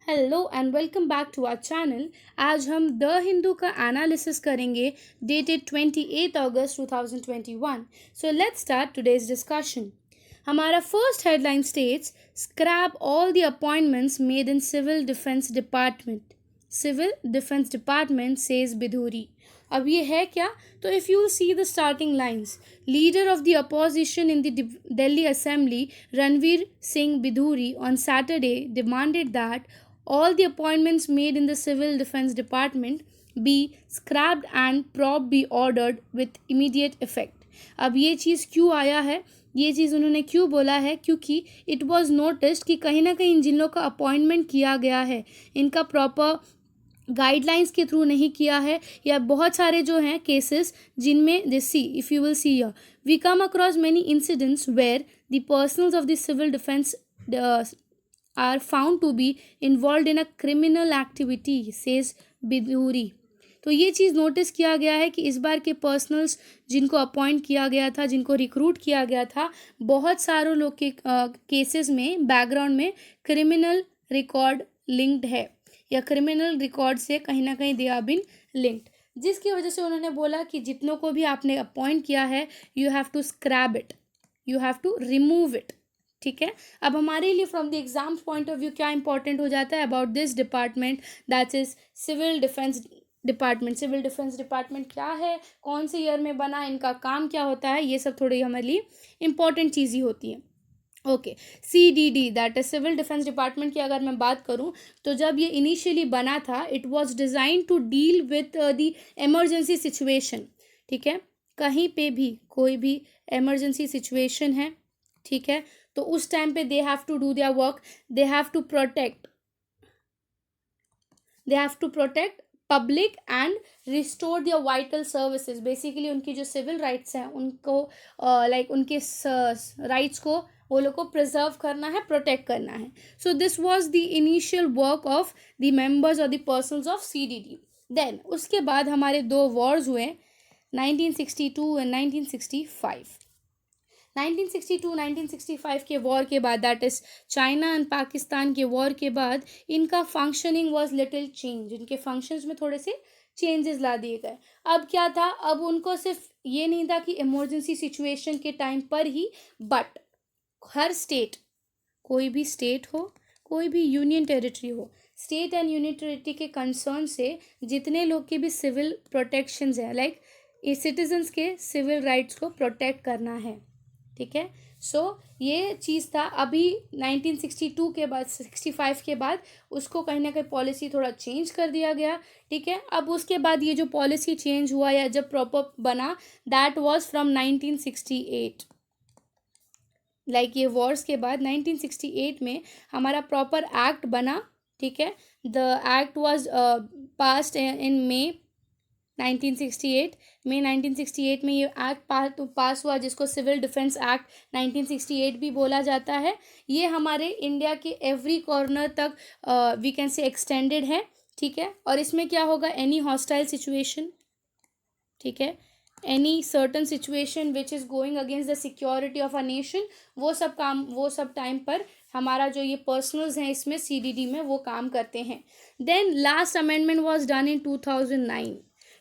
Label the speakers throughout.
Speaker 1: Hello and welcome back to our channel. आज हम the Hindu का एनालिसिस करेंगे dated 28 August 2021। So let's start today's discussion. हमारा first headline states scrap all the appointments made in civil defence department. Civil defence department says Bidhuri. अब ये है क्या? तो if you see the starting lines, leader of the opposition in the Delhi assembly Ranvir Singh Bidhuri on Saturday demanded that all the appointments made in the Civil Defense Department be scrapped and probe be ordered with immediate effect. अब ये चीज़ क्यों आया है, ये चीज़ उन्होंने क्यों बोला है? क्योंकि इट वॉज नोटिस्ड कि कहीं ना कहीं जिन लोग का अपॉइंटमेंट किया गया है इनका प्रॉपर गाइडलाइंस के थ्रू नहीं किया है, या बहुत सारे जो हैं केसेस जिनमें this see if you will see here we come across many incidents where the personnels of the civil defence are found to be involved in a criminal activity, says Bidhuri. तो ये चीज़ नोटिस किया गया है कि इस बार के पर्सनल्स जिनको अपॉइंट किया गया था, जिनको रिक्रूट किया गया था, बहुत सारों लोग के केसेस में बैकग्राउंड में क्रिमिनल रिकॉर्ड लिंक्ड है, या क्रिमिनल रिकॉर्ड से कहीं ना कहीं दे आर बीन लिंक्ड, जिसकी वजह से उन्होंने बोला कि जितनों को भी आपने अपॉइंट किया है you have to scrap it, you have to remove it. ठीक है। अब हमारे लिए from the exam point of view क्या इंपॉर्टेंट हो जाता है about this department, that is civil defence department. Civil defence department क्या है, कौन से ईयर में बना, इनका काम क्या होता है, ये सब थोड़ी हमारे लिए इंपॉर्टेंट चीज़ ही होती है। Okay, CDD that is civil defence department की अगर मैं बात करूं तो जब ये इनिशियली बना था it was design to deal with the emergency situation. ठीक है, कहीं पे भी कोई भी इमरजेंसी सिचुएशन है, ठीक है, तो उस टाइम पे they have to do their work, they have to protect, they have to protect public and restore their vital services. Basically उनकी जो सिविल राइट्स हैं उनको उनके राइट्स को वो लोग को प्रिजर्व करना है, प्रोटेक्ट करना है। So this was the initial work of the members और the persons of CDD। Then उसके बाद हमारे दो वॉर्स हुए 1962 एंड 1965। 1962-1965 के वॉर के बाद, that is China and Pakistan के वॉर के बाद, इनका फंक्शनिंग वाज लिटिल चेंज, इनके फंक्शंस में थोड़े से चेंजेस ला दिए गए। अब क्या था, अब उनको सिर्फ ये नहीं था कि इमरजेंसी सिचुएशन के टाइम पर ही, बट हर स्टेट, कोई भी स्टेट हो, कोई भी यूनियन टेरिटरी हो, स्टेट एंड यूनियन टेरिटरी के कंसर्न से जितने लोग के भी सिविल प्रोटेक्शंस हैं, लाइक सिटीजन्स के सिविल राइट्स को प्रोटेक्ट करना है। ठीक है, सो ये चीज़ था। अभी 1962 के बाद, 65 के बाद उसको कहीं ना कहीं पॉलिसी थोड़ा चेंज कर दिया गया। ठीक है, अब उसके बाद ये जो पॉलिसी चेंज हुआ या जब प्रॉपर बना, दैट वाज फ्रॉम 1968। लाइक ये वॉर्स के बाद 1968 में हमारा प्रॉपर एक्ट बना। ठीक है, the act was passed in May 1968 में। 1968 में ये एक्ट पास हुआ जिसको सिविल डिफेंस एक्ट 1968 भी बोला जाता है। ये हमारे इंडिया के एवरी कॉर्नर तक वी कैन से एक्सटेंडेड है। ठीक है, और इसमें क्या होगा, एनी हॉस्टाइल सिचुएशन, ठीक है, any certain situation which is going against the security of a nation, वो सब टाइम पर हमारा जो ये पर्सनल्स हैं इसमें CDD में वो काम करते हैं। Then last amendment was done in 2009।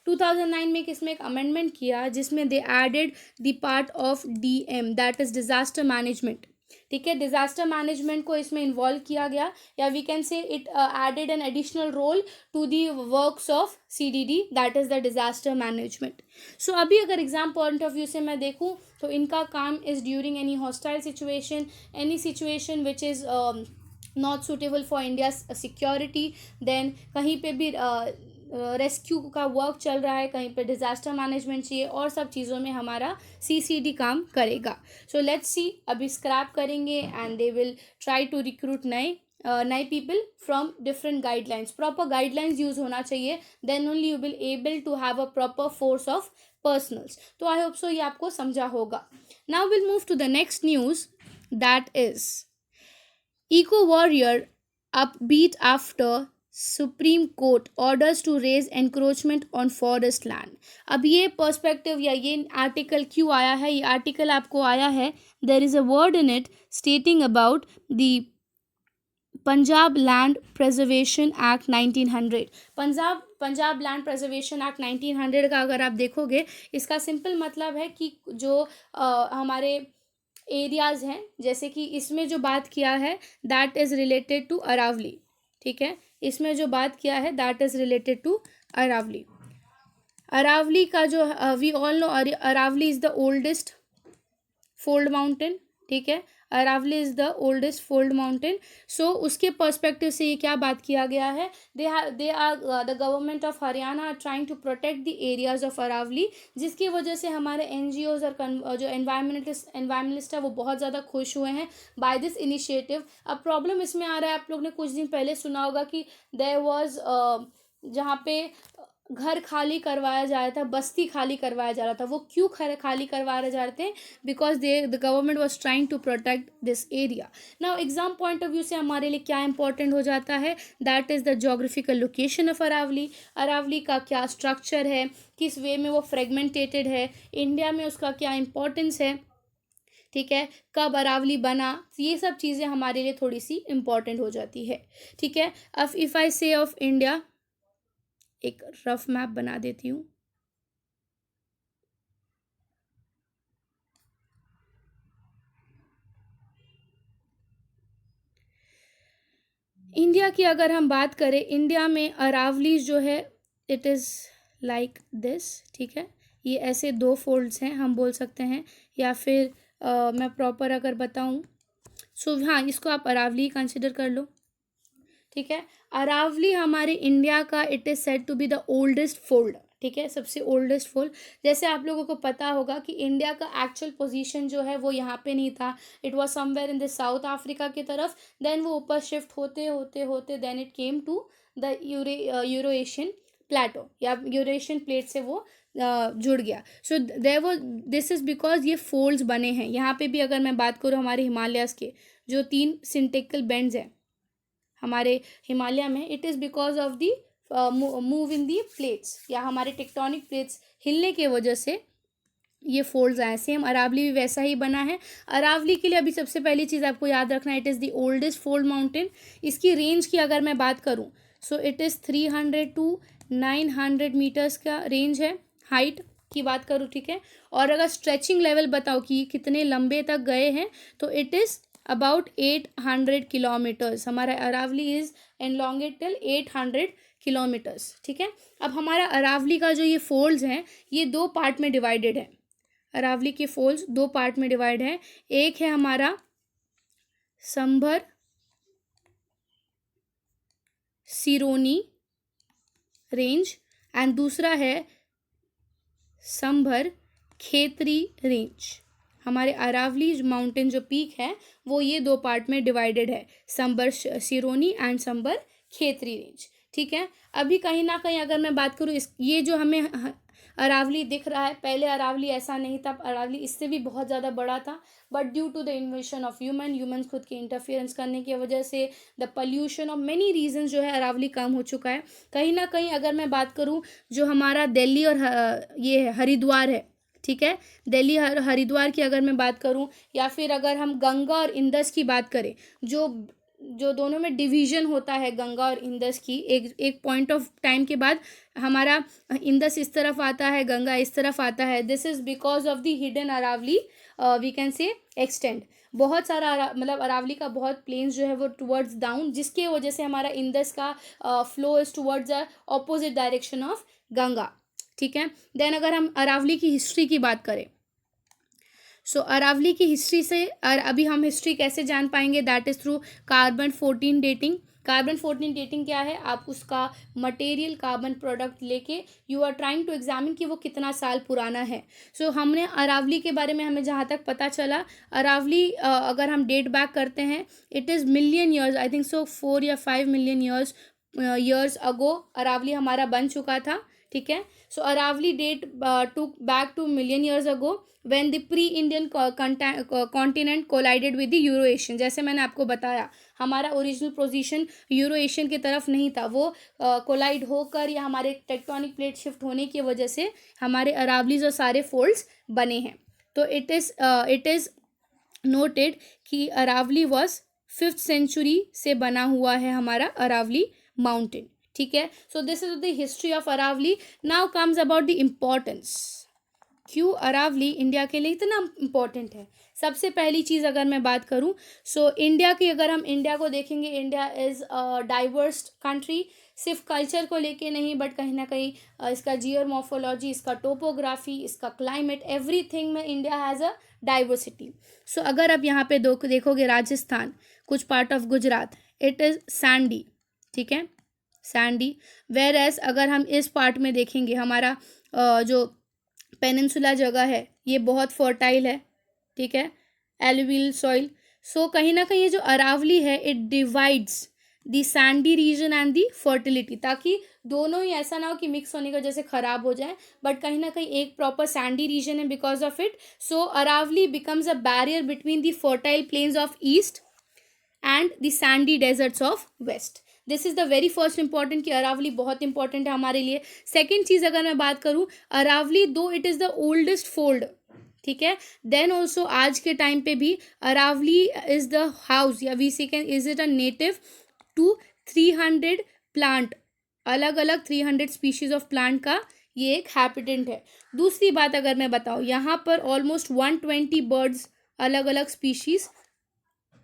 Speaker 1: 2009 में किसमें एक अमेंडमेंट किया जिसमें they added the part of DM, that is disaster management. ठीक है, डिजास्टर मैनेजमेंट को इसमें इन्वॉल्व किया गया, या we can say it added an additional role to the works of CDD, that is the disaster management. So अभी अगर exam point of view से मैं देखूँ तो इनका काम is during any hostile situation, any situation which is not suitable for India security, then कहीं पे भी रेस्क्यू का वर्क चल रहा है, कहीं पे डिज़ास्टर मैनेजमेंट चाहिए, और सब चीज़ों में हमारा CCD काम करेगा। सो लेट्स सी, अभी स्क्रैप करेंगे and they will try to recruit नए people from different guidelines. Proper guidelines use होना चाहिए, then only you will able to have a proper force of personnels. तो आई होप सो ये आपको समझा होगा। Now will move to the next news, that is eco warrior upbeat after supreme court orders to raze encroachment on forest land. अब ये perspective या ये article क्यों आया है, ये आर्टिकल आपको आया है, there is a word in it stating about the Punjab land preservation act 1900। Punjab land preservation act 1900 का अगर आप देखोगे, इसका सिंपल मतलब है कि जो हमारे एरियाज़ हैं, जैसे कि इसमें जो बात किया है that is related to Aravalli, ठीक है, इसमें जो बात किया है that is related to Aravalli. Aravalli का जो we all know Aravalli is the oldest fold mountain, ठीक है, Aravalli is the oldest fold mountain. So उसके पर्सपेक्टिव से ये क्या बात किया गया है, they are the government of Haryana are trying to protect the areas of Aravalli, जिसकी वजह से हमारे एनजीओज और जो एनवायरमेंटलिस्ट है वो बहुत ज़्यादा खुश हुए हैं बाय दिस इनिशिएटिव। अब प्रॉब्लम इसमें आ रहा है, आप लोग ने कुछ दिन पहले सुना होगा कि देयर वाज जहाँ पे घर खाली करवाया जा रहा था, बस्ती खाली करवाया जा रहा था, वो क्यों खाली करवाए जा रहे थे, because the government was trying to protect this area. Now exam point of view से हमारे लिए क्या इंपॉर्टेंट हो जाता है, that is the geographical location of Aravalli. Aravalli का क्या स्ट्रक्चर है, किस वे में वो फ्रेगमेंटेटेड है, इंडिया में उसका क्या इंपॉर्टेंस है, ठीक है, कब अरावली बना, ये सब चीज़ें हमारे लिए थोड़ी सी इंपॉर्टेंट हो जाती है, ठीक है। अब इफ़ आई से ऑफ इंडिया, एक रफ मैप बना देती हूँ। इंडिया की अगर हम बात करें, इंडिया में अरावली जो है इट इज़ लाइक दिस, ठीक है, ये ऐसे दो फोल्ड्स हैं हम बोल सकते हैं, या फिर मैं प्रॉपर अगर बताऊँ सो हाँ, इसको आप अरावली कंसिडर कर लो, ठीक है। अरावली हमारे इंडिया का it is said to be the oldest fold, ठीक है, सबसे ओल्डेस्ट फोल्ड। जैसे आप लोगों को पता होगा कि इंडिया का एक्चुअल पोजीशन जो है वो यहाँ पे नहीं था, it was somewhere in the South Africa की तरफ, देन वो ऊपर शिफ्ट होते होते होते then it came to the Euro Asian plateau, या यूरेशियन प्लेट से वो जुड़ गया। सो देयर वो दिस इज़ बिकॉज ये फोल्ड्स बने हैं। यहाँ पे भी अगर मैं बात करूँ हमारे हिमालयस के जो 3 सिंटेक्टल बेंड्स हैं हमारे हिमालय में, it is because of the move in the plates, या हमारे टेक्टोनिक प्लेट्स हिलने के वजह से ये फोल्ड्स आए। सेम अरावली भी वैसा ही बना है। अरावली के लिए अभी सबसे पहली चीज़ आपको याद रखना है, it is the oldest fold mountain. इसकी रेंज की अगर मैं बात करूँ so it is 300 to 900 metres का रेंज है, हाइट की बात करूँ, ठीक है। और अगर स्ट्रेचिंग लेवल बताओ कि कितने लंबे तक गए हैं, तो इट इज़ अबाउट 800 किलोमीटर्स। हमारा अरावली इज़ एनलॉन्गेड टिल 800 किलोमीटर्स, ठीक है। अब हमारा अरावली का जो ये फोल्ड्स हैं ये 2 पार्ट में डिवाइडेड है। अरावली के फोल्ड्स 2 पार्ट में डिवाइड है। एक है हमारा संभर सिरोनी रेंज एंड दूसरा है संभर खेतरी रेंज। हमारे अरावली माउंटेन जो पीक है वो ये 2 पार्ट में डिवाइडेड है, संभर सिरोनी एंड संभर खेतरी रेंज, ठीक है। अभी कहीं ना कहीं अगर मैं बात करूँ इस ये जो हमें अरावली दिख रहा है, पहले अरावली ऐसा नहीं था, अरावली इससे भी बहुत ज़्यादा बड़ा था, but due to the invasion of humans खुद के इंटरफेरेंस करने की वजह से, the pollution of many region जो है अरावली कम हो चुका है। कहीं ना कहीं अगर मैं बात करूँ जो हमारा दिल्ली और ये है हरिद्वार है, ठीक है, दिल्ली हरिद्वार की अगर मैं बात करूं, या फिर अगर हम गंगा और इंदस की बात करें, जो जो दोनों में डिवीजन होता है गंगा और इंदस की, एक पॉइंट ऑफ टाइम के बाद हमारा इंदस इस तरफ आता है, गंगा इस तरफ आता है। This is because of the hidden Aravalli we can say extend. बहुत सारा मतलब अरावली का बहुत प्लेन्स जो है वो टुवर्ड्स डाउन, जिसके वजह से हमारा इंदस का flow is towards the opposite direction of Ganga, ठीक है। देन अगर हम अरावली की हिस्ट्री की बात करें, सो अरावली की हिस्ट्री से अभी हम हिस्ट्री कैसे जान पाएंगे, that is through carbon 14 dating. Carbon 14 dating क्या है, आप उसका मटेरियल कार्बन प्रोडक्ट लेके you are trying to examine कि वो कितना साल पुराना है। सो हमने अरावली के बारे में हमें जहाँ तक पता चला, अरावली अगर हम डेट बैक करते हैं it is million years, I think so 4 या 5 मिलियन ईयर्स अगो अरावली हमारा बन चुका था, ठीक है। So Aravalli date to back to million years ago when the pre-Indian continent collided with the Euro-Asian। जैसे मैंने आपको बताया हमारा ओरिजिनल पोजीशन यूरो एशियन की तरफ नहीं था, वो कोलाइड होकर या हमारे टेक्टोनिक प्लेट शिफ्ट होने की वजह से हमारे अरावलीज और सारे फोल्ड्स बने हैं। तो इट इज़ नोटेड कि अरावली वॉज 5th सेंचुरी से बना हुआ है हमारा अरावली माउंटेन। ठीक है, so this is the history of Aravalli. Now comes about the importance, क्यों अरावली इंडिया के लिए इतना इम्पोर्टेंट है। सबसे पहली चीज़ अगर मैं बात करूं, सो इंडिया की, अगर हम इंडिया को देखेंगे, India is a diverse country, सिर्फ कल्चर को लेके नहीं, बट कहीं ना कहीं इसका जियोमॉर्फोलॉजी, इसका टोपोग्राफी, इसका क्लाइमेट, एवरीथिंग में इंडिया हैज़ अ डाइवर्सिटी। सो अगर आप यहाँ पे देखोगे राजस्थान, कुछ part of Gujarat, it is Sandy, ठीक है, सैंडी। वेर एज अगर हम इस पार्ट में देखेंगे, हमारा जो पेनिनसुला जगह है ये बहुत फर्टाइल है, ठीक है, एलुवियल सॉइल। सो कहीं ना कहीं ये जो अरावली है, it divides the sandy region and the fertility, ताकि दोनों ही ऐसा ना हो कि मिक्स होने की वजह से खराब हो जाए, बट कहीं ना कहीं एक प्रॉपर सैंडी रीजन है because of it. So Aravalli becomes a barrier between the fertile plains of east and the sandy deserts of west. This is the very first important कि अरावली बहुत इंपॉर्टेंट है हमारे लिए। सेकेंड चीज़ अगर मैं बात करूँ, Aravalli though it is the oldest fold, ठीक है, देन ऑल्सो आज के टाइम पे भी अरावली इज़ द हाउस, या we see can is it a native to 300 plant, अलग अलग 300 स्पीशीज ऑफ प्लांट का ये एक हैबिटेंट है। दूसरी बात अगर मैं बताऊँ, यहाँ पर ऑलमोस्ट 120 बर्ड्स अलग अलग स्पीशीज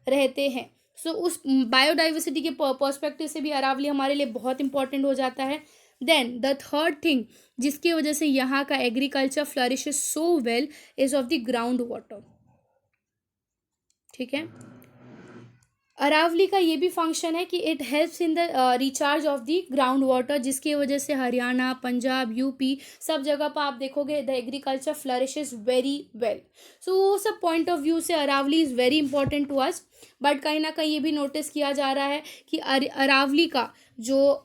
Speaker 1: रहते हैं। सो उस बायोडाइवर्सिटी के पर्सपेक्टिव से भी अरावली हमारे लिए बहुत इंपॉर्टेंट हो जाता है। देन द थर्ड थिंग जिसकी वजह से यहाँ का agriculture flourishes so well is of the ground water, ठीक है। अरावली का ये भी फंक्शन है कि it helps in the recharge of the ground water, जिसकी वजह से हरियाणा, पंजाब, यूपी सब जगह पर आप देखोगे the agriculture flourishes very well. So वो सब पॉइंट ऑफ व्यू से Aravalli is very important to us. But कहीं ना कहीं ये भी नोटिस किया जा रहा है कि अरावली का जो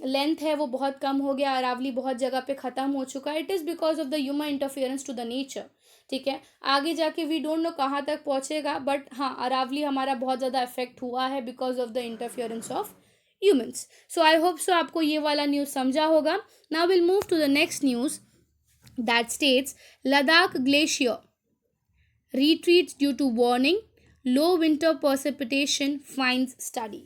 Speaker 1: लेंथ है वो बहुत कम हो गया, अरावली बहुत जगह पे ख़त्म हो चुका है। It is because of the human interference to the nature, ठीक है। आगे जाके वी डोंट नो कहाँ तक पहुँचेगा, बट हाँ अरावली हमारा बहुत ज़्यादा इफेक्ट हुआ है because of the interference of humans. So I hope so आपको ये वाला न्यूज़ समझा होगा। Now will move to the next news that states Ladakh glacier retreats due to warning, low winter precipitation finds study,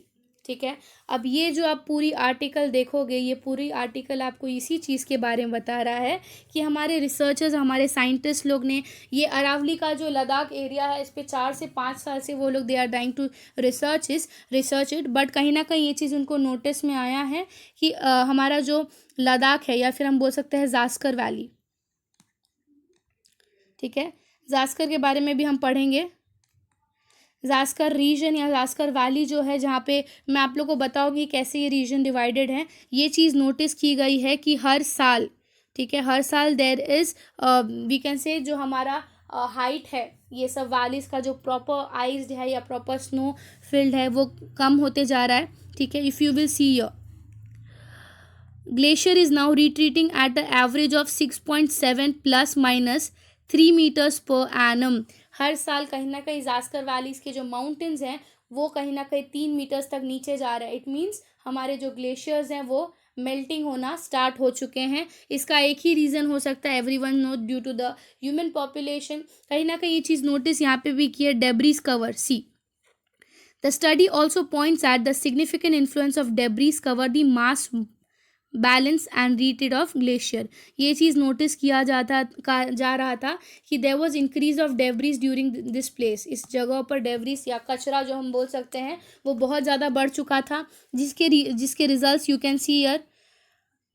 Speaker 1: ठीक है। अब ये जो आप पूरी आर्टिकल देखोगे, ये पूरी आर्टिकल आपको इसी चीज़ के बारे में बता रहा है कि हमारे रिसर्चर्स, हमारे साइंटिस्ट लोग ने ये अरावली का जो लद्दाख एरिया है इस पर 4 से 5 साल से वो लोग they are trying to research it. But कहीं ना कहीं ये चीज़ उनको नोटिस में आया है कि हमारा जो लद्दाख है, या फिर हम बोल सकते हैं जास्कर वैली, ठीक है, जास्कर के बारे में भी हम पढ़ेंगे। जास्कर रीजन या जास्कर वैली जो है, जहाँ पे मैं आप लोग को बताऊंगी कैसे ये रीजन डिवाइडेड है। ये चीज़ नोटिस की गई है कि हर साल, ठीक है, हर साल देयर इज़ वी कैन से जो हमारा हाइट है, ये सब वैलीज का जो प्रॉपर आइज्ड है या प्रॉपर स्नो फील्ड है वो कम होते जा रहा है, ठीक है। If you will see your glacier is now retreating at the average of 6.7 plus minus 3 metres per annum. हर साल कहीं ना कहीं जास्कर वैलीज के जो माउंटेन्स हैं वो कहीं ना कहीं 3 मीटर्स तक नीचे जा रहे हैं। इट मीन्स हमारे जो ग्लेशियर्स हैं वो मेल्टिंग होना स्टार्ट हो चुके हैं। इसका एक ही रीज़न हो सकता है, everyone know, due to the human population. कहीं ना कहीं ये चीज़ नोटिस यहाँ पे भी की है, debris cover, see the study also points at the significant influence of debris cover the mass balance and retreat of glacier. ये चीज़ नोटिस किया जा रहा था कि there was increase of debris during this place. इस जगह पर डेब्रीज या कचरा जो हम बोल सकते हैं वो बहुत ज़्यादा बढ़ चुका था, जिसके results you can see here,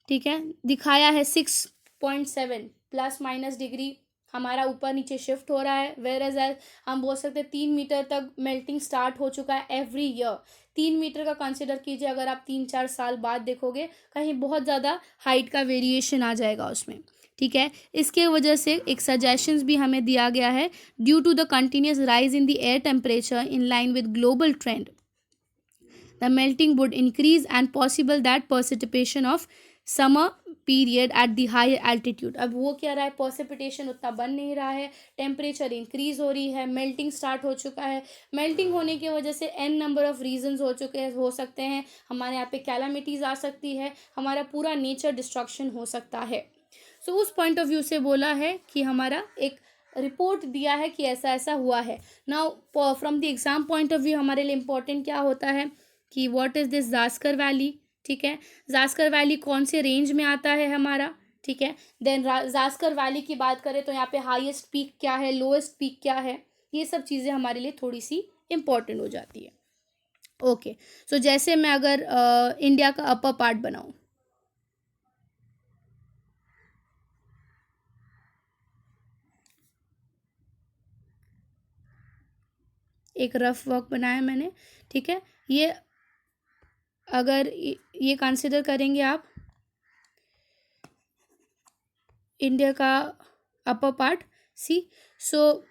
Speaker 1: ठीक है, दिखाया है 6.7 प्लस माइनस डिग्री हमारा ऊपर नीचे शिफ्ट हो रहा है। वेर एज हम बोल सकते हैं 3 मीटर तक मेल्टिंग स्टार्ट हो चुका है एवरी ईयर। 3 मीटर का कंसिडर कीजिए, अगर आप 3-4 साल बाद देखोगे कहीं बहुत ज़्यादा हाइट का वेरिएशन आ जाएगा उसमें, ठीक है। इसके वजह से एक सजेशंस भी हमें दिया गया है, due to the continuous rise in the air temperature in line with global trend the melting would increase and possible that precipitation of summer period at the higher altitude. अब वो क्या रहा है, प्रेसिपिटेशन उतना बन नहीं रहा है, टेम्परेचर इंक्रीज हो रही है, मेल्टिंग स्टार्ट हो चुका है। मेल्टिंग होने की वजह से एन नंबर ऑफ रीजंस हो सकते हैं। हमारे यहाँ पे कैलामिटीज़ आ सकती है, हमारा पूरा नेचर डिस्ट्रक्शन हो सकता है। सो उस पॉइंट ऑफ व्यू से बोला है कि हमारा एक रिपोर्ट दिया है कि ऐसा ऐसा हुआ है। Now from the exam point of view हमारे लिए इम्पोर्टेंट क्या होता है कि what is this Zanskar valley, ठीक है। जास्कर वैली कौन से रेंज में आता है हमारा, ठीक है। देन जास्कर वैली की बात करें तो यहाँ पे हाईएस्ट पीक क्या है, लोएस्ट पीक क्या है, ये सब चीज़ें हमारे लिए थोड़ी सी इम्पोर्टेंट हो जाती है। ओके, सो जैसे मैं अगर इंडिया का अपर पार्ट बनाऊं, एक रफ वर्क बनाया मैंने, ठीक है। ये अगर ये कंसिडर करेंगे आप इंडिया का अपर पार्ट, सी, सो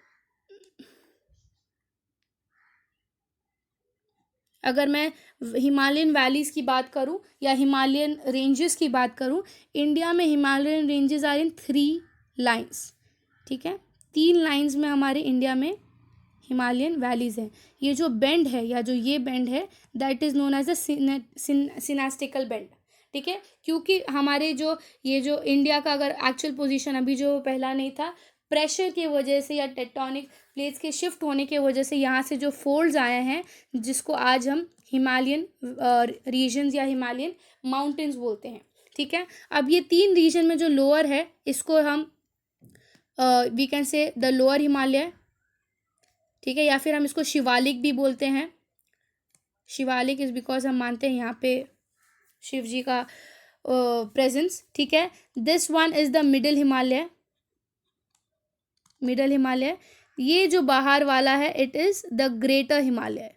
Speaker 1: अगर मैं हिमालयन वैलीज़ की बात करूं या हिमालयन रेंजेस की बात करूं, इंडिया में Himalayan ranges are in 3 lines, ठीक है। 3 लाइन्स में हमारे इंडिया में हिमालयन वैलीज़ हैं। ये जो बेंड है या जो ये बेंड है that is known as a syntaxial bend, ठीक है। क्योंकि हमारे जो ये जो इंडिया का अगर एक्चुअल पोजीशन अभी जो पहला नहीं था, प्रेशर की वजह से या टेक्टोनिक प्लेट्स के शिफ्ट होने की वजह से यहाँ से जो फोल्ड्स आए हैं जिसको आज हम हिमालयन रीजन्स या हिमालयन माउंटेन्स बोलते हैं, ठीक है। अब ये 3 रीजन में जो लोअर है इसको हम we can say the lower Himalaya, ठीक है, या फिर हम इसको शिवालिक भी बोलते हैं। शिवालिक इज बिकॉज हम मानते हैं यहाँ पे शिव जी का प्रेजेंस, ठीक है। This one is the middle Himalaya, middle Himalaya. ये जो बाहर वाला है it is the greater Himalaya,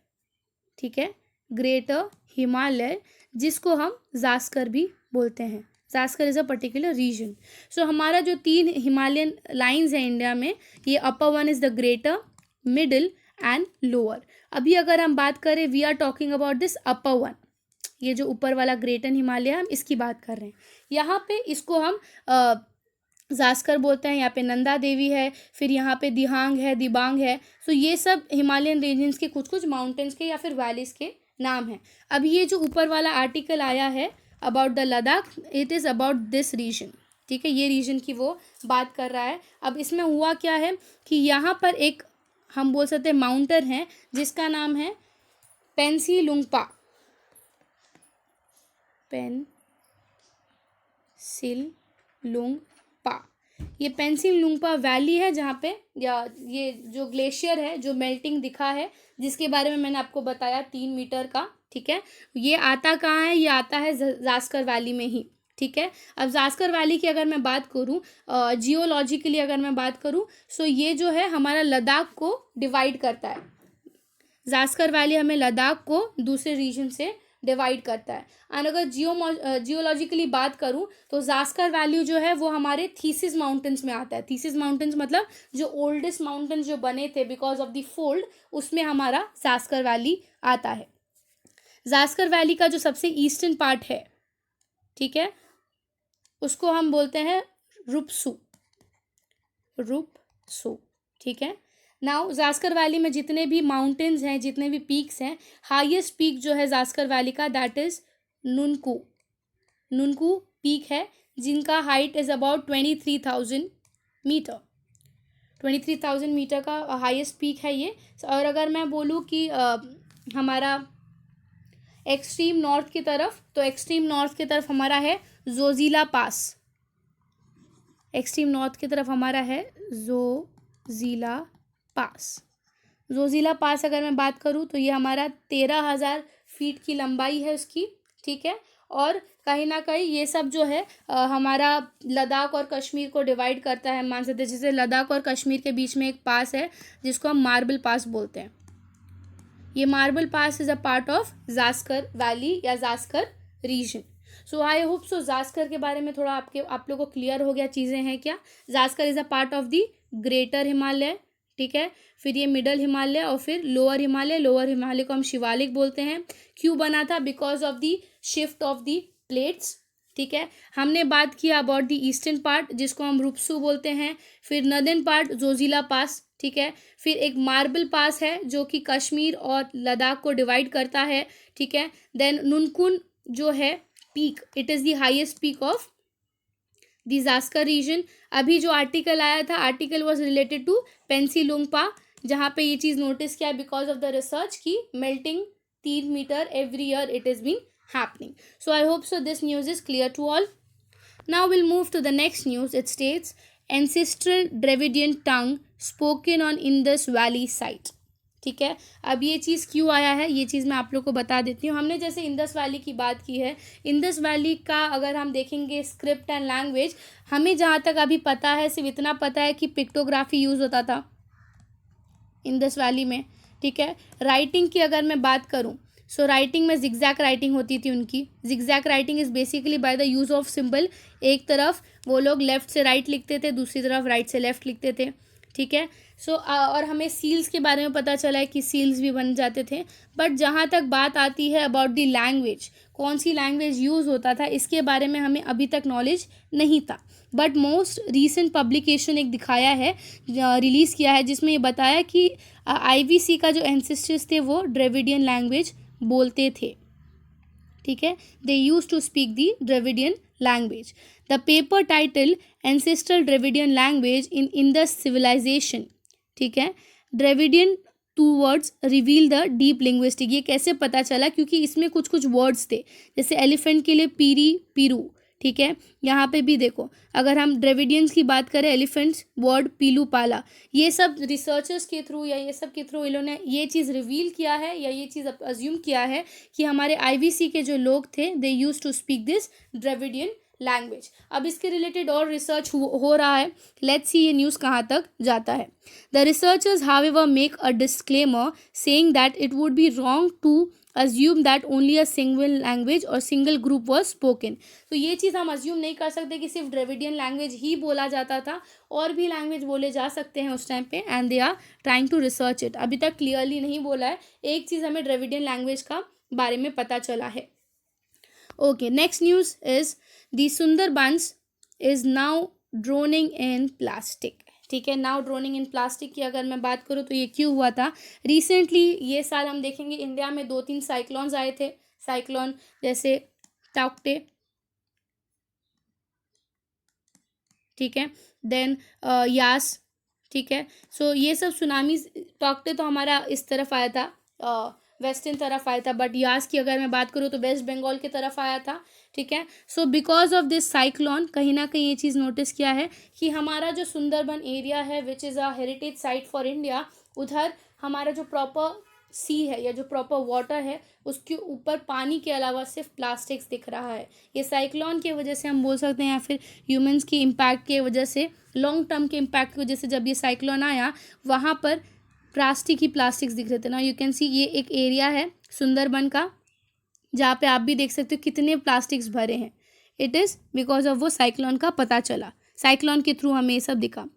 Speaker 1: ठीक है, ग्रेटर हिमालय, जिसको हम जास्कर भी बोलते हैं। Zanskar is a particular region. So हमारा जो 3 हिमालयन लाइंस है इंडिया में, ये upper one is the greater, middle and lower. अभी अगर हम बात करें we are talking about this upper one, ये जो ऊपर वाला ग्रेटर हिमालय हम इसकी बात कर रहे हैं। यहाँ पे इसको हम जास्कर बोलते हैं, यहाँ पे नंदा देवी है, फिर यहाँ पे दिहांग है, दिबांग है। सो ये सब हिमालयन रीजन्स के कुछ कुछ माउंटेन्स के या फिर वैलीज़ के नाम हैं। अब ये जो ऊपर वाला आर्टिकल आया है about the Ladakh, it is about this region, ठीक है, ये रीजन की वो बात कर रहा है। अब इसमें हुआ क्या है कि यहाँ पर एक हम बोल सकते हैं माउंटेन है जिसका नाम है पेंसीलुंगपा, पेंसिलुंगपा। ये पेंसिलुंगपा वैली है जहाँ पे या ये जो ग्लेशियर है जो मेल्टिंग दिखा है जिसके बारे में मैंने आपको बताया 3 मीटर का, ठीक है। ये आता कहाँ है, ये आता है जास्कर वैली में ही, ठीक है। अब जास्कर वैली की अगर मैं बात करूँ जियोलॉजिकली अगर मैं बात करूँ, सो ये जो है हमारा लद्दाख को डिवाइड करता है। जास्कर वैली हमें लद्दाख को दूसरे रीजन से डिवाइड करता है। और अगर जियोलॉजिकली बात करूँ तो जास्कर वैली जो है वो हमारे थीसिस माउंटेन्स में आता है। थीसिस माउंटेन्स मतलब जो ओल्डेस्ट माउंटेन्स जो बने थे बिकॉज ऑफ द फोल्ड, उसमें हमारा जास्कर वैली आता है। जास्कर वैली का जो सबसे ईस्टर्न पार्ट है, ठीक है, उसको हम बोलते हैं रुपसू, रुपसू, ठीक है। नाउ जास्कर वैली में जितने भी माउंटेन्स हैं, जितने भी पीक्स हैं, हाईएस्ट पीक जो है जास्कर वैली का that is Nunkun, Nunkun peak है जिनका height is about 23,000 metre, 23,000 metre का हाईएस्ट पीक है ये। और अगर मैं बोलूँ कि हमारा एक्सट्रीम नॉर्थ की तरफ, तो एक्सट्रीम नॉर्थ की तरफ हमारा है जोजिला पास, एक्सट्रीम नॉर्थ की तरफ हमारा है जोजिला पास। जोजिला पास अगर मैं बात करूँ तो ये हमारा 13,000 फीट की लंबाई है उसकी, ठीक है। और कहीं ना कहीं ये सब जो है हमारा लद्दाख और कश्मीर को डिवाइड करता है, मान सकते हैं। जैसे लद्दाख और कश्मीर के बीच में एक पास है जिसको हम मार्बल पास बोलते हैं। ये marble pass is a part of Zanskar valley या Zanskar region. So I hope so Zanskar के बारे में थोड़ा आप लोगों को क्लियर हो गया चीज़ें हैं क्या। Zanskar is a part of the greater Himalaya, ठीक है। फिर ये मिडल हिमालय और फिर लोअर हिमालय। लोअर हिमालय को हम शिवालिक बोलते हैं। क्यों बना था? Because of the shift of the plates, ठीक है। हमने बात किया अबाउट द ईस्टर्न पार्ट जिसको हम रुपसू बोलते हैं। फिर नदर्न पार्ट जोजिला पास, ठीक है। फिर एक मार्बल पास है जो कि कश्मीर और लद्दाख को डिवाइड करता है, ठीक है। देन नुनकुन जो है peak, it is the highest peak of the Zanskar reason, अभी जो आर्टिकल आया था, आर्टिकल वॉज रिलेटेड टू पेंसिलुंगपा, जहाँ पे ये चीज़ नोटिस किया बिकॉज ऑफ द रिसर्च की melting 3 metre every year it is been happening. So I hope so this news is clear to all. Now we'll move to the next news. It states ancestral Dravidian tongue spoken on Indus Valley site. ठीक है, अब ये चीज़ क्यों आया है, ये चीज़ मैं आप लोग को बता देती हूँ. हमने जैसे इंडस वैली की बात की है, इंडस वैली का अगर हम देखेंगे स्क्रिप्ट एंड लैंग्वेज, हमें जहाँ तक अभी पता है सिर्फ इतना पता है कि पिक्टोग्राफी यूज़ होता था इंडस वैली में. ठीक है, राइटिंग की अगर मैं बात करूँ, सो राइटिंग में जिगजैग राइटिंग होती थी उनकी. Zigzag writing is basically by the use of symbol. एक तरफ वो लोग लेफ़्ट से राइट लिखते थे, दूसरी तरफ राइट से लेफ़्ट लिखते थे. ठीक है, सो और हमें सील्स के बारे में पता चला है कि सील्स भी बन जाते थे. बट जहाँ तक बात आती है अबाउट द लैंग्वेज, कौन सी लैंग्वेज यूज़ होता था, इसके बारे में हमें अभी तक नॉलेज नहीं था. बट मोस्ट रीसेंट पब्लिकेशन एक दिखाया है, रिलीज़ किया है, जिसमें ये बताया कि IVC का जो एंसेस्टर्स थे वो ड्रेविडियन लैंग्वेज बोलते थे. ठीक है, they used to speak the Dravidian language. The paper title ancestral Dravidian language in Indus civilisation. ठीक है, Dravidian 2 words reveal the deep linguistic. ये कैसे पता चला, क्योंकि इसमें कुछ कुछ वर्ड्स थे, जैसे एलिफेंट के लिए पीरी पीरू. ठीक है, यहाँ पे भी देखो, अगर हम ड्रेविडियंस की बात करें, एलिफेंट्स वर्ड पीलू पाला, ये सब रिसर्चर्स के थ्रू या ये सब के थ्रू इन्होंने ये चीज़ रिवील किया है या ये चीज़ अज्यूम किया है कि हमारे IVC के जो लोग थे they used to speak this Dravidian language. अब इसके रिलेटेड और रिसर्च हो रहा है. लेट्स सी ये न्यूज़ कहाँ तक जाता है. The researchers however make a disclaimer saying that it would be wrong to assume that only a single language or single group was spoken. तो ये चीज़ हम assume नहीं कर सकते कि सिर्फ ड्रेविडियन लैंग्वेज ही बोला जाता था, और भी लैंग्वेज बोले जा सकते हैं उस टाइम पे, and they are trying to research it. अभी तक क्लियरली नहीं बोला है. एक चीज़ हमें ड्रेविडियन लैंग्वेज का बारे में पता चला है. Okay, next news is the Sundarbans is now droning in plastic. ठीक है, नाउ ड्रोनिंग इन प्लास्टिक की अगर मैं बात करूँ तो ये क्यों हुआ था. रिसेंटली ये साल हम देखेंगे इंडिया में 2-3 साइक्लोन्स आए थे. साइक्लोन जैसे टाउक्टे, ठीक है, देन यास. ठीक है, सो ये सब सुनामी. टाउक्टे तो हमारा इस तरफ आया था, वेस्टर्न तरफ आया था, बट यास की अगर मैं बात करूँ तो वेस्ट बंगाल की तरफ आया था. ठीक है, so because of this cyclone कहीं ना कहीं ये चीज़ नोटिस किया है कि हमारा जो सुंदरबन एरिया है which is a heritage site for India, उधर हमारा जो प्रॉपर सी है या जो प्रॉपर वाटर है उसके ऊपर पानी के अलावा सिर्फ प्लास्टिक्स दिख रहा है. ये साइक्लोन की वजह से हम बोल सकते हैं, या फिर ह्यूमंस की इम्पैक्ट के वजह से, लॉन्ग टर्म के इम्पैक्ट की वजह से, जब ये साइक्लोन आया वहाँ पर प्लास्टिक ही प्लास्टिक्स दिख रहे थे ना. यू कैन सी ये एक एरिया है सुंदरबन का जहाँ पे आप भी देख सकते हो कितने प्लास्टिक्स भरे हैं. इट इज़ बिकॉज ऑफ वो साइक्लोन का पता चला, साइक्लोन के थ्रू हमें ये सब दिखा.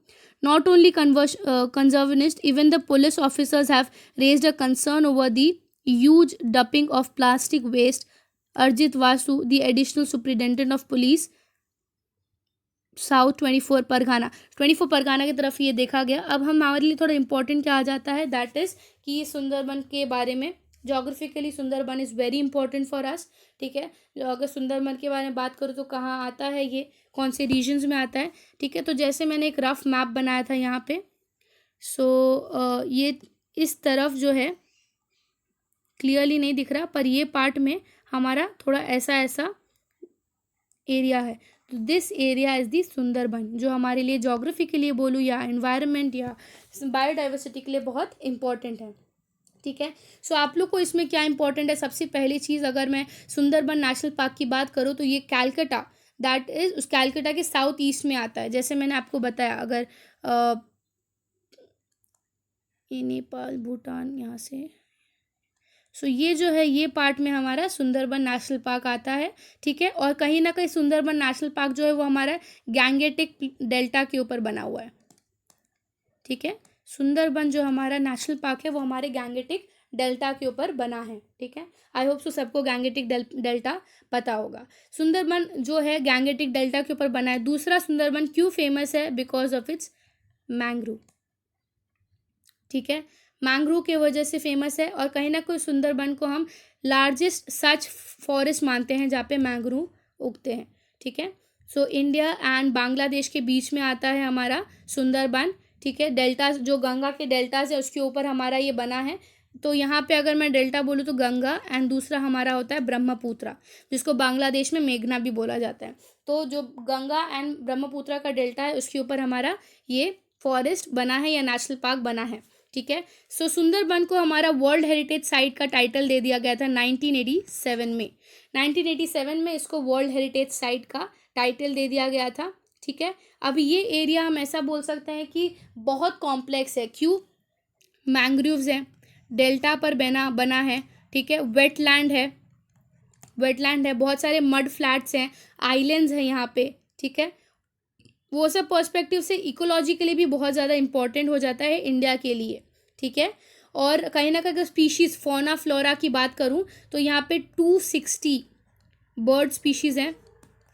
Speaker 1: Not only conservationist, even the police officers have raised a concern over the huge dumping of plastic waste. Arjit Vasu, the additional superintendent of police south 24 Pargana की तरफ ये देखा गया. अब हम हमारे लिए थोड़ा इंपॉर्टेंट क्या आ जाता है, दैट इज़ कि ये सुंदरबन के बारे में geographically Sundarban is very important for us. ठीक है, अगर सुंदरबन के बारे में बात करूँ तो कहाँ आता है, ये कौन से रीजन्स में आता है. ठीक है, तो जैसे मैंने एक रफ मैप बनाया था यहाँ पे, सो ये इस तरफ जो है क्लियरली नहीं दिख रहा, पर ये पार्ट में हमारा थोड़ा ऐसा ऐसा एरिया है. तो this area is the Sundarban, जो हमारे लिए जोग्राफी के लिए बोलूँ या एनवायरनमेंट या बायोडाइवर्सिटी के लिए बहुत इंपॉर्टेंट है. ठीक है, सो आप लोग को इसमें क्या इंपॉर्टेंट है. सबसे पहली चीज़ अगर मैं सुंदरबन नेशनल पार्क की बात करूँ तो ये कैलकाटा, दैट इज़ उस कैलकाटा के साउथ ईस्ट में आता है. जैसे मैंने आपको बताया, अगर ये नेपाल भूटान यहाँ से, सो ये जो है ये पार्ट में हमारा सुंदरबन नेशनल पार्क आता है. ठीक है, और कहीं ना कहीं सुंदरबन नेशनल पार्क जो है वो हमारा गैंगेटिक डेल्टा के ऊपर बना हुआ है. ठीक है, सुंदरबन जो हमारा नेशनल पार्क है वो हमारे गैंगेटिक डेल्टा के ऊपर बना है. ठीक है, आई होप सो सबको गैंगेटिक डेल्टा पता होगा. सुंदरबन जो है गैंगेटिक डेल्टा के ऊपर बना है. दूसरा, सुंदरबन क्यों फेमस है, बिकॉज ऑफ इट्स मैंग्रोव. ठीक है, मैंग्रोव के वजह से फेमस है, और कहीं ना कहीं सुंदरबन को हम लार्जेस्ट सच फॉरेस्ट मानते हैं जहाँ पे मैंग्रोव उगते हैं. ठीक है, सो इंडिया एंड बांग्लादेश के बीच में आता है हमारा सुंदरबन, ठीक है। डेल्टा जो गंगा के डेल्टाज है उसके ऊपर हमारा ये बना है। तो यहाँ पे अगर मैं डेल्टा बोलूँ तो गंगा, एंड दूसरा हमारा होता है ब्रह्मपुत्र, जिसको बांग्लादेश में मेघना भी बोला जाता है। तो जो गंगा एंड ब्रह्मपुत्र का डेल्टा है उसके ऊपर हमारा ये फॉरेस्ट बना है या नेशनल पार्क बना है, ठीक है। सो सुंदरबन को हमारा वर्ल्ड हेरिटेज साइट का टाइटल दे दिया गया था 1987 में। 1987 में इसको वर्ल्ड हेरिटेज साइट का टाइटल दे दिया गया था, ठीक है। अब ये एरिया हम ऐसा बोल सकते हैं कि बहुत कॉम्प्लेक्स है। क्यों? मैंग्रोव्स है, डेल्टा पर बना है, ठीक है। वेटलैंड है, बहुत सारे मड फ्लैट्स हैं, आइलैंड्स हैं यहाँ पे, ठीक है। वो सब पर्सपेक्टिव से इकोलॉजिकली भी बहुत ज़्यादा इंपॉर्टेंट हो जाता है इंडिया के लिए, ठीक है। और कहीं ना कहीं अगर स्पीशीज़ फौना फ्लोरा की बात करूँ तो यहाँ पे 260 बर्ड स्पीशीज़ हैं,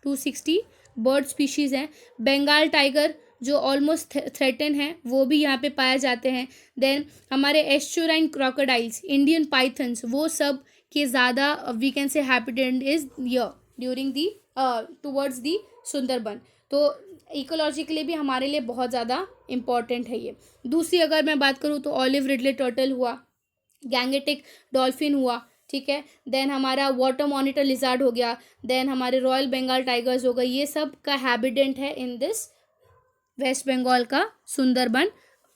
Speaker 1: 260 बर्ड स्पीशीज़ हैं। बंगाल टाइगर जो ऑलमोस्ट थ्रेटन है वो भी यहाँ पे पाए जाते हैं। देन हमारे एस्चुराइन क्रोकोडाइल्स, इंडियन पाइथन्स, वो सब के ज़्यादा we can say habitat is your during the towards the Sundarban. तो इकोलॉजिकली भी हमारे लिए बहुत ज़्यादा इम्पॉर्टेंट है ये। दूसरी अगर मैं बात करूँ तो ऑलिव रिडले टर्टल हुआ, गैंगेटिक डॉल्फिन हुआ, ठीक है। देन हमारा वाटर मॉनिटर लिजार्ड हो गया, देन हमारे रॉयल बंगाल टाइगर्स हो गए, ये सब का हैबिटेंट है इन दिस वेस्ट बंगाल का सुंदरबन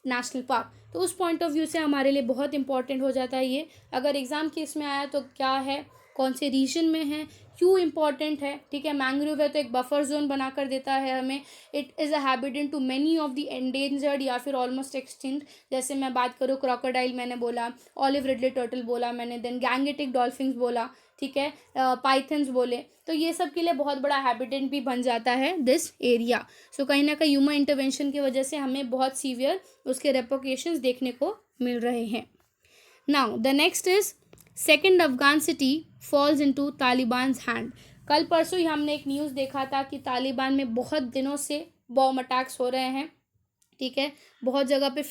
Speaker 1: नेशनल पार्क। तो उस पॉइंट ऑफ व्यू से हमारे लिए बहुत इंपॉर्टेंट हो जाता है ये। अगर एग्ज़ाम केस में आया तो क्या है, कौन से रीजन में है, क्यों इम्पॉर्टेंट है, ठीक है। मैंग्रोव है तो एक बफर जोन बना कर देता है हमें। It is a habitant to many of the endangered या फिर ऑलमोस्ट एक्सटिंक्ट। जैसे मैं बात करूँ क्रोकोडाइल मैंने बोला, ऑलिव रिडले टर्टल बोला मैंने, देन गैंगेटिक डॉल्फिन्स बोला, ठीक है, पाइथन्स बोले। तो ये सब के लिए बहुत बड़ा हैबिटेंट भी बन जाता है दिस एरिया। सो कहीं ना कहीं ह्यूमन इंटरवेंशन की वजह से हमें बहुत सीवियर उसके रेपोकेशंस देखने को मिल रहे हैं। Now the next is second Afghan city falls into Taliban's hand. कल परसों ही हमने एक न्यूज़ देखा था कि तालिबान में बहुत दिनों से बॉम्ब अटैक्स हो रहे हैं, ठीक है। बहुत जगह पे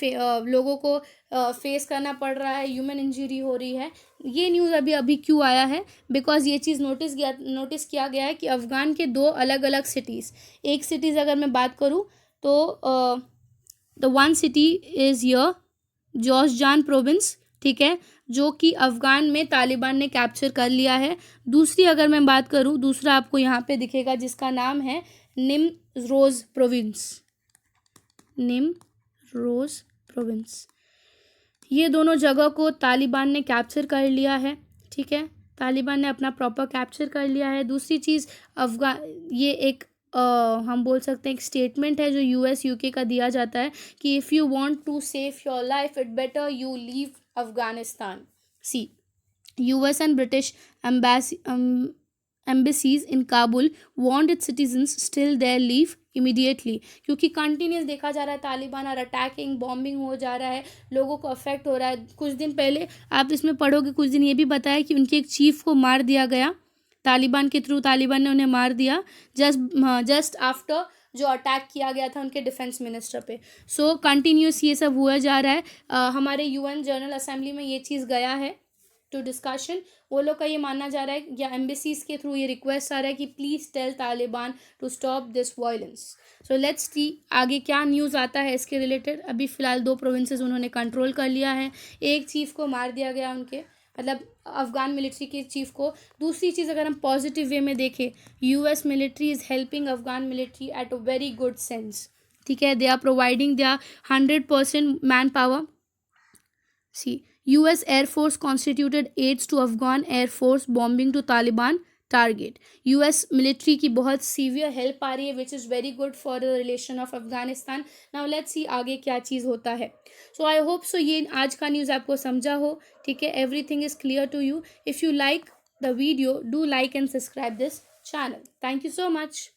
Speaker 1: लोगों को फेस करना पड़ रहा है, ह्यूमन इंजरी हो रही है। ये न्यूज़ अभी क्यों आया है? बिकॉज ये चीज़ नोटिस किया गया है कि अफ़गान के दो अलग अलग सिटीज़, एक सिटीज़ अगर मैं बात करूँ तो द वन सिटी इज़ यर जोशजान प्रोविंस, ठीक है, जो कि अफ़गान में तालिबान ने कैप्चर कर लिया है। दूसरी अगर मैं बात करूँ, दूसरा आपको यहाँ पे दिखेगा जिसका नाम है निमरोज़ प्रोविंस, निमरोज़ प्रोविंस। ये दोनों जगह को तालिबान ने कैप्चर कर लिया है, ठीक है। तालिबान ने अपना प्रॉपर कैप्चर कर लिया है। दूसरी चीज़ ये एक हम बोल सकते हैं एक स्टेटमेंट है जो यूएस यूके का दिया जाता है कि if you want to save your life it better you leave Afghanistan. See US and British embassies in Kabul warned its citizens still there leave immediately, क्योंकि कंटिन्यूस देखा जा रहा है तालिबान और अटैकिंग बॉम्बिंग हो जा रहा है, लोगों को अफेक्ट हो रहा है। कुछ दिन पहले आप इसमें पढ़ोगे, कुछ दिन ये भी बताया कि उनके एक चीफ को मार दिया गया तालिबान के थ्रू, तालिबान ने उन्हें मार दिया जस्ट आफ्टर जो अटैक किया गया था उनके डिफेंस मिनिस्टर पे। सो कंटिन्यूस ये सब हुआ जा रहा है। हमारे यूएन जनरल असेंबली में ये चीज़ गया है टू डिस्कशन। वो लोग का ये मानना जा रहा है या एम्बेसीज के थ्रू ये रिक्वेस्ट आ रहा है कि please tell Taliban to stop this violence. So let's see आगे क्या न्यूज़ आता है इसके रिलेटेड। अभी फ़िलहाल 2 प्रोविंसेस उन्होंने कंट्रोल कर लिया है, एक चीफ़ को मार दिया गया उनके, मतलब अफ़गान मिलिट्री के चीफ को। दूसरी चीज़ अगर हम पॉजिटिव वे में देखें, US military is helping Afghan military at a very good sense, ठीक है। They are providing their 100% man power. See US Air Force constituted aids to Afghan Air Force bombing to Taliban target। US military की बहुत severe help आ रही है which is very good for the relation of Afghanistan. Now let's see आगे क्या चीज़ होता है। सो I hope so ये आज का न्यूज़ आपको समझा हो, ठीक है। Everything is clear to you. If you like the video do like and subscribe this channel. Thank you so much.